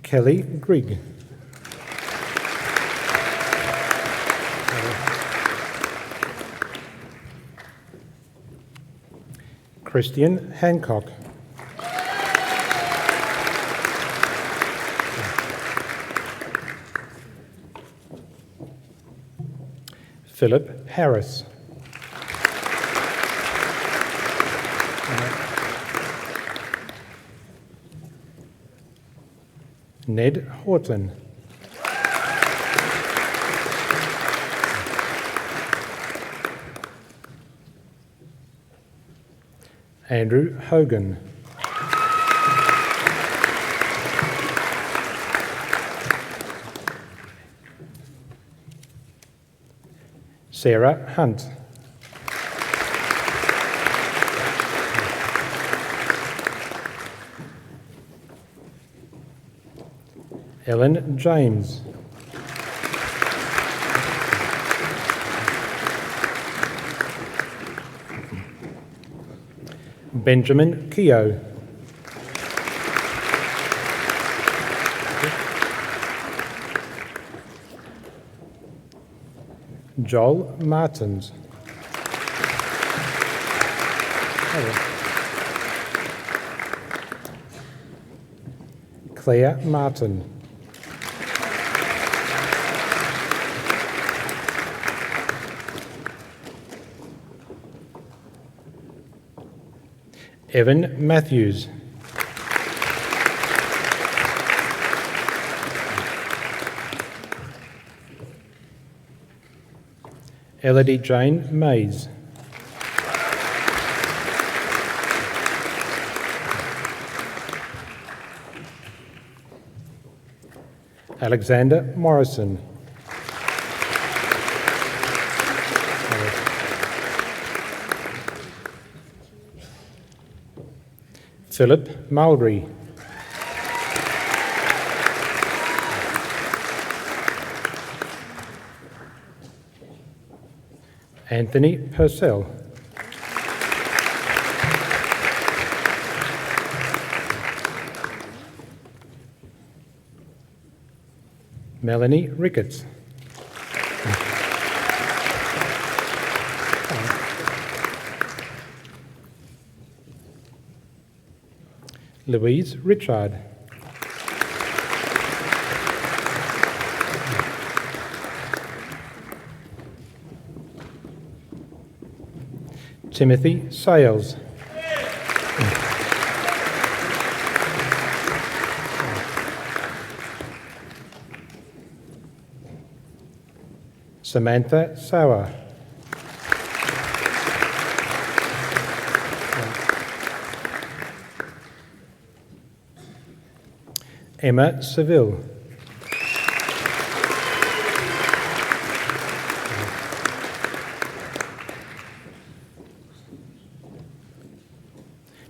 Kelly Grigg. Christian Hancock. Philip Harris. Ned Horton. Andrew Hogan. Sarah Hunt. Ellen James. Benjamin Keogh. Joel Martins. Claire Martin. Evan Matthews. Elodie Jane Mays. Alexander Morrison. Philip Mulry. Anthony Purcell. Melanie Ricketts. Louise Richard. Timothy Sales. Samantha Sauer. Emma Seville.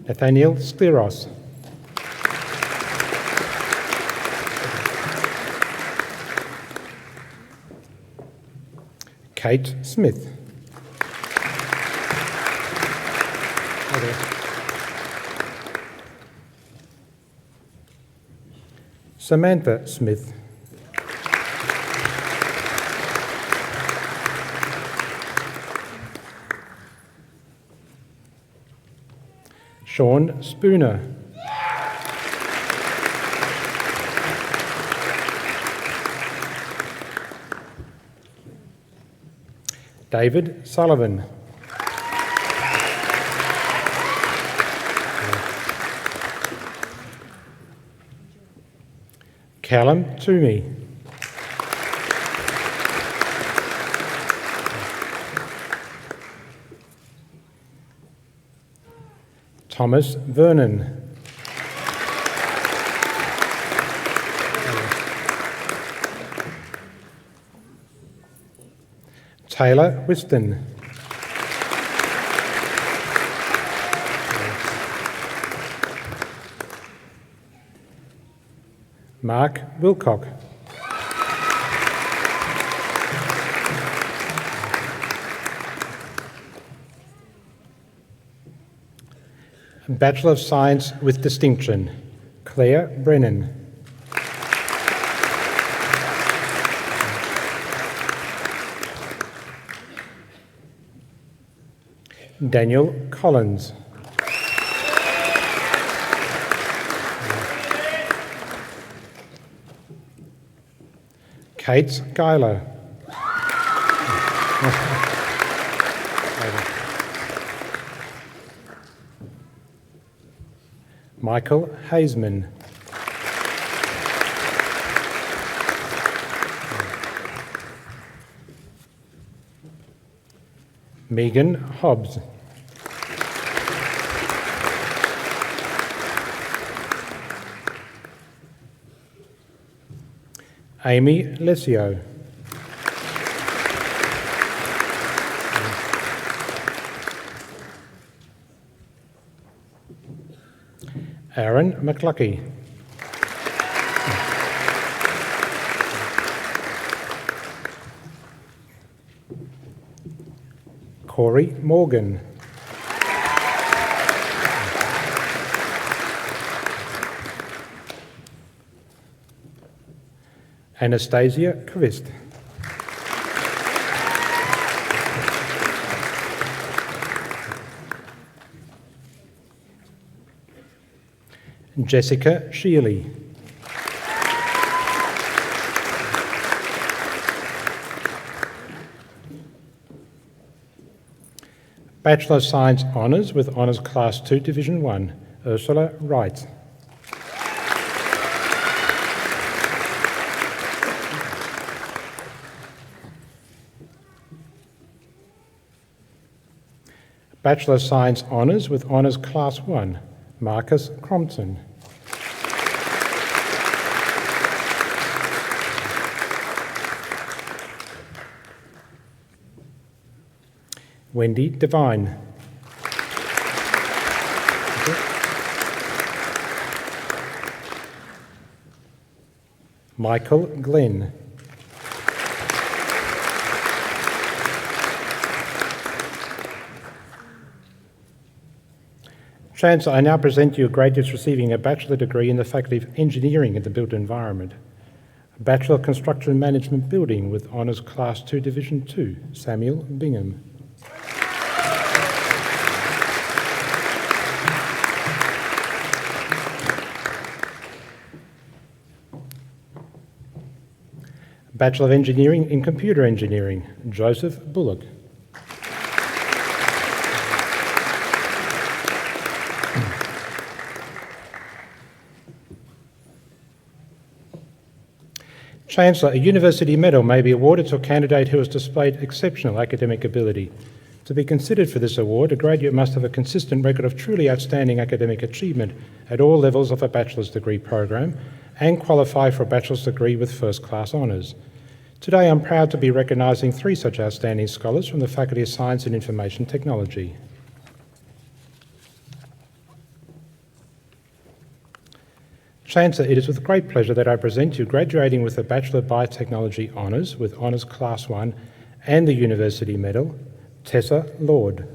Nathaniel Skleros. Kate Smith. Samantha Smith. Sean Spooner. David Sullivan. Callum Toomey. Thomas Vernon. Taylor Whiston. Mark Wilcock. Bachelor of Science with Distinction, Claire Brennan. Daniel Collins. Kate Geiler. Michael Hazeman. Megan Hobbs. Amy Lesio. Aaron McLuckie. Corey Morgan. Anastasia Kvist. Jessica Shealy. Bachelor of Science Honours with Honours Class 2 Division 1, Ursula Wright. Bachelor of Science Honours with Honours Class 1, Marcus Crompton. Wendy Devine. Michael Glenn. Chancellor, I now present you graduates receiving a bachelor degree in the Faculty of Engineering in the Built Environment. A Bachelor of Construction Management Building with Honours Class 2 Division 2, Samuel Bingham. Bachelor of Engineering in Computer Engineering, Joseph Bullock. Chancellor, a university medal may be awarded to a candidate who has displayed exceptional academic ability. To be considered for this award, a graduate must have a consistent record of truly outstanding academic achievement at all levels of a bachelor's degree program and qualify for a bachelor's degree with first-class honours. Today I'm proud to be recognising 3 such outstanding scholars from the Faculty of Science and Information Technology. Chancellor, it is with great pleasure that I present you graduating with the Bachelor of Biotechnology Honours with Honours Class 1 and the University Medal, Tessa Lord.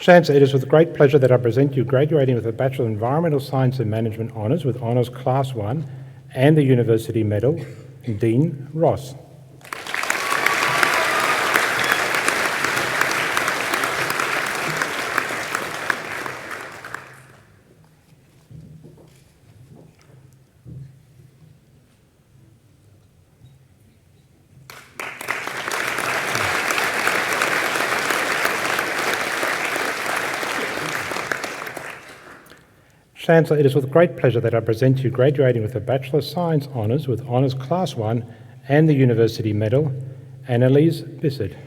Chancellor, it is with great pleasure that I present you graduating with a Bachelor of Environmental Science and Management Honours with Honours Class 1 and the University Medal, Dean Ross. Chancellor, it is with great pleasure that I present you graduating with a Bachelor of Science Honours with Honours Class 1 and the University Medal, Annalise Bissett.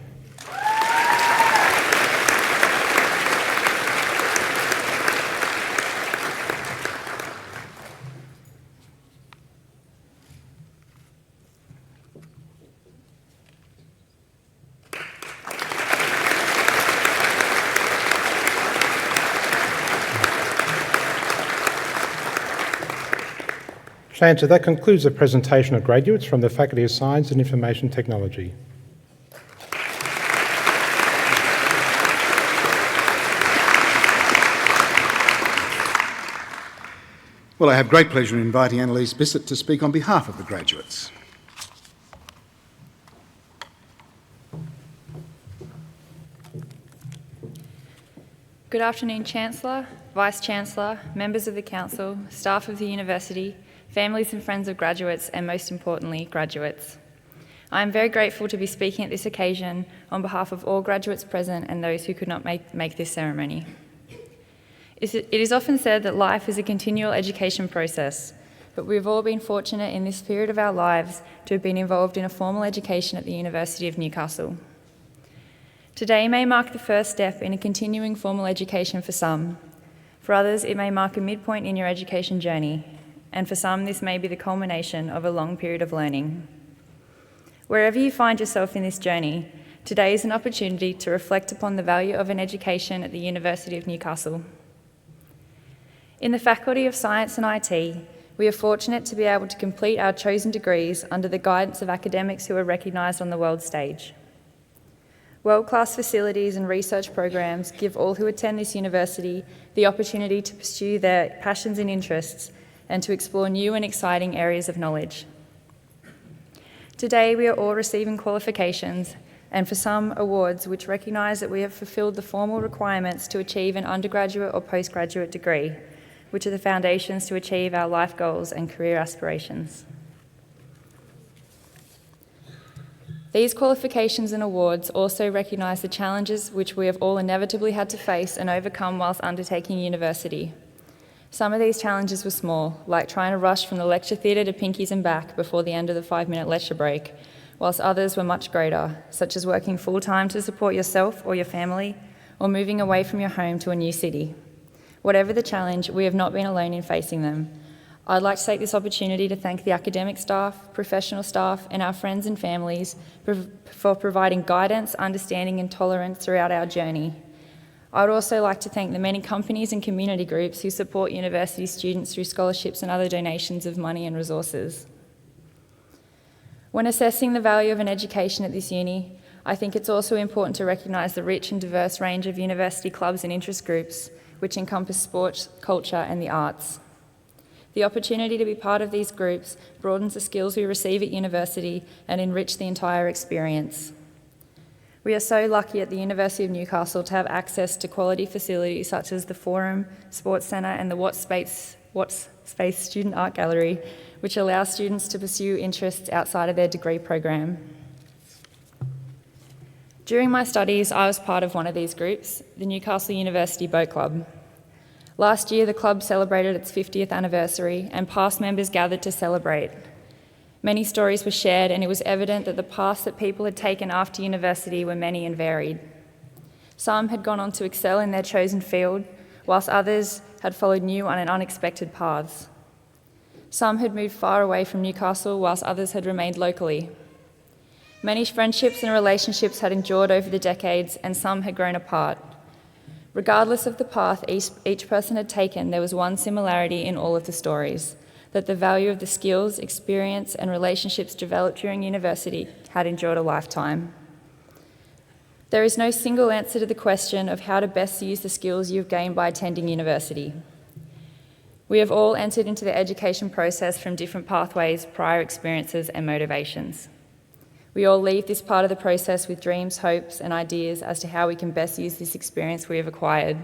Chancellor, that concludes the presentation of graduates from the Faculty of Science and Information Technology. Well, I have great pleasure in inviting Annalise Bissett to speak on behalf of the graduates. Good afternoon, Chancellor, Vice-Chancellor, members of the Council, staff of the University, families and friends of graduates, and most importantly, graduates. I am very grateful to be speaking at this occasion on behalf of all graduates present and those who could not make this ceremony. It is often said that life is a continual education process, but we've all been fortunate in this period of our lives to have been involved in a formal education at the University of Newcastle. Today may mark the first step in a continuing formal education for some. For others, it may mark a midpoint in your education journey, and for some, this may be the culmination of a long period of learning. Wherever you find yourself in this journey, today is an opportunity to reflect upon the value of an education at the University of Newcastle. In the Faculty of Science and IT, we are fortunate to be able to complete our chosen degrees under the guidance of academics who are recognised on the world stage. World-class facilities and research programs give all who attend this university the opportunity to pursue their passions and interests and to explore new and exciting areas of knowledge. Today, we are all receiving qualifications and for some awards which recognise that we have fulfilled the formal requirements to achieve an undergraduate or postgraduate degree, which are the foundations to achieve our life goals and career aspirations. These qualifications and awards also recognise the challenges which we have all inevitably had to face and overcome whilst undertaking university. Some of these challenges were small, like trying to rush from the lecture theatre to Pinkies and back before the end of the 5-minute lecture break, whilst others were much greater, such as working full-time to support yourself or your family, or moving away from your home to a new city. Whatever the challenge, we have not been alone in facing them. I'd like to take this opportunity to thank the academic staff, professional staff, and our friends and families for providing guidance, understanding, and tolerance throughout our journey. I would also like to thank the many companies and community groups who support university students through scholarships and other donations of money and resources. When assessing the value of an education at this uni, I think it's also important to recognise the rich and diverse range of university clubs and interest groups, which encompass sports, culture, and the arts. The opportunity to be part of these groups broadens the skills we receive at university and enrich the entire experience. We are so lucky at the University of Newcastle to have access to quality facilities such as the Forum, Sports Centre and the Watts Space Student Art Gallery, which allow students to pursue interests outside of their degree program. During my studies, I was part of one of these groups, the Newcastle University Boat Club. Last year, the club celebrated its 50th anniversary and past members gathered to celebrate. Many stories were shared and it was evident that the paths that people had taken after university were many and varied. Some had gone on to excel in their chosen field, whilst others had followed new and unexpected paths. Some had moved far away from Newcastle, whilst others had remained locally. Many friendships and relationships had endured over the decades and some had grown apart. Regardless of the path each person had taken, there was one similarity in all of the stories, that the value of the skills, experience, and relationships developed during university had endured a lifetime. There is no single answer to the question of how to best use the skills you've gained by attending university. We have all entered into the education process from different pathways, prior experiences and motivations. We all leave this part of the process with dreams, hopes and ideas as to how we can best use this experience we have acquired.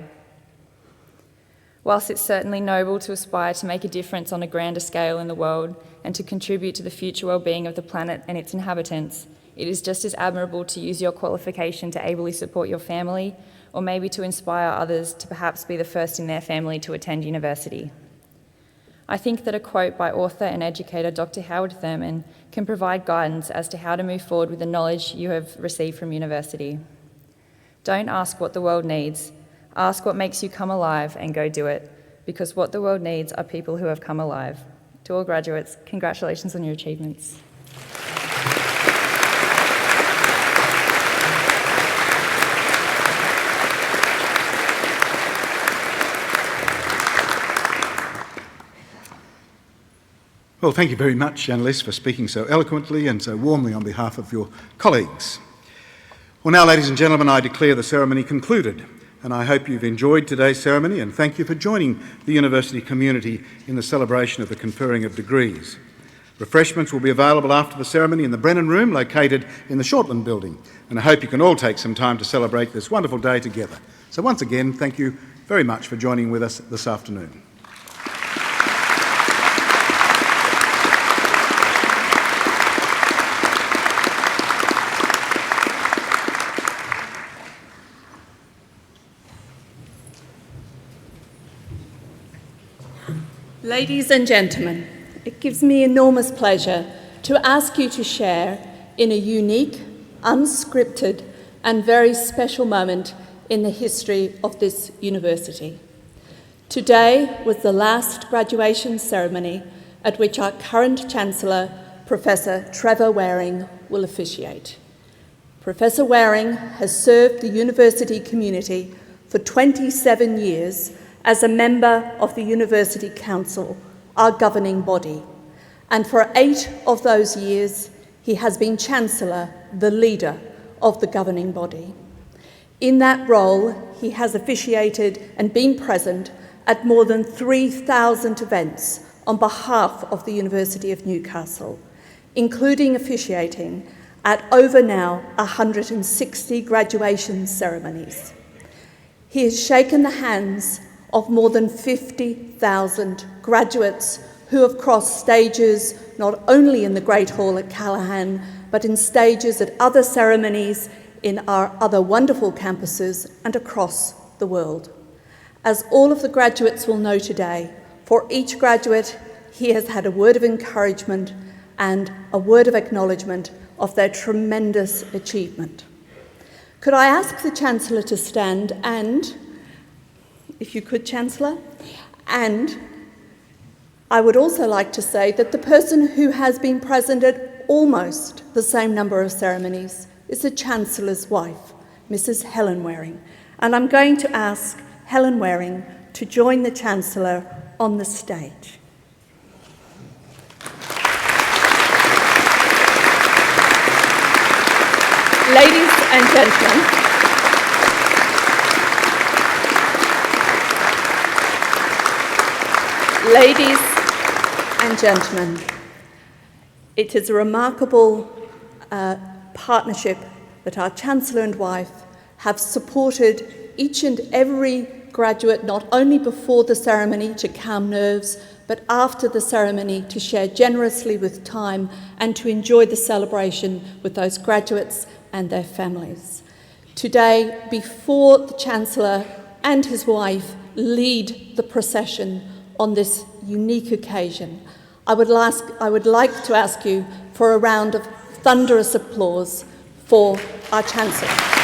Whilst it's certainly noble to aspire to make a difference on a grander scale in the world and to contribute to the future well-being of the planet and its inhabitants, it is just as admirable to use your qualification to ably support your family, or maybe to inspire others to perhaps be the first in their family to attend university. I think that a quote by author and educator Dr. Howard Thurman can provide guidance as to how to move forward with the knowledge you have received from university. Don't ask what the world needs. Ask what makes you come alive and go do it, because what the world needs are people who have come alive. To all graduates, congratulations on your achievements. Well, thank you very much, Annalise, for speaking so eloquently and so warmly on behalf of your colleagues. Well, now, ladies and gentlemen, I declare the ceremony concluded, and I hope you've enjoyed today's ceremony, and thank you for joining the university community in the celebration of the conferring of degrees. Refreshments will be available after the ceremony in the Brennan Room, located in the Shortland building, and I hope you can all take some time to celebrate this wonderful day together. So once again, thank you very much for joining with us this afternoon. Ladies and gentlemen, it gives me enormous pleasure to ask you to share in a unique, unscripted and very special moment in the history of this university. Today was the last graduation ceremony at which our current Chancellor, Professor Trevor Waring, will officiate. Professor Waring has served the university community for 27 years as a member of the University Council, our governing body, and for 8 of those years he has been Chancellor, the leader of the governing body. In that role, he has officiated and been present at more than 3,000 events on behalf of the University of Newcastle, including officiating at over now 160 graduation ceremonies. He has shaken the hands of more than 50,000 graduates who have crossed stages not only in the Great Hall at Callaghan, but in stages at other ceremonies in our other wonderful campuses and across the world. As all of the graduates will know today, for each graduate, he has had a word of encouragement and a word of acknowledgement of their tremendous achievement. Could I ask the Chancellor to stand and, if you could, Chancellor, and I would also like to say that the person who has been present at almost the same number of ceremonies is the Chancellor's wife, Mrs. Helen Waring, and I'm going to ask Helen Waring to join the Chancellor on the stage. Ladies and gentlemen, ladies and gentlemen, it is a remarkable partnership that our Chancellor and wife have supported each and every graduate, not only before the ceremony to calm nerves, but after the ceremony to share generously with time and to enjoy the celebration with those graduates and their families. Today, before the Chancellor and his wife lead the procession on this unique occasion, I would like to ask you for a round of thunderous applause for our Chancellor.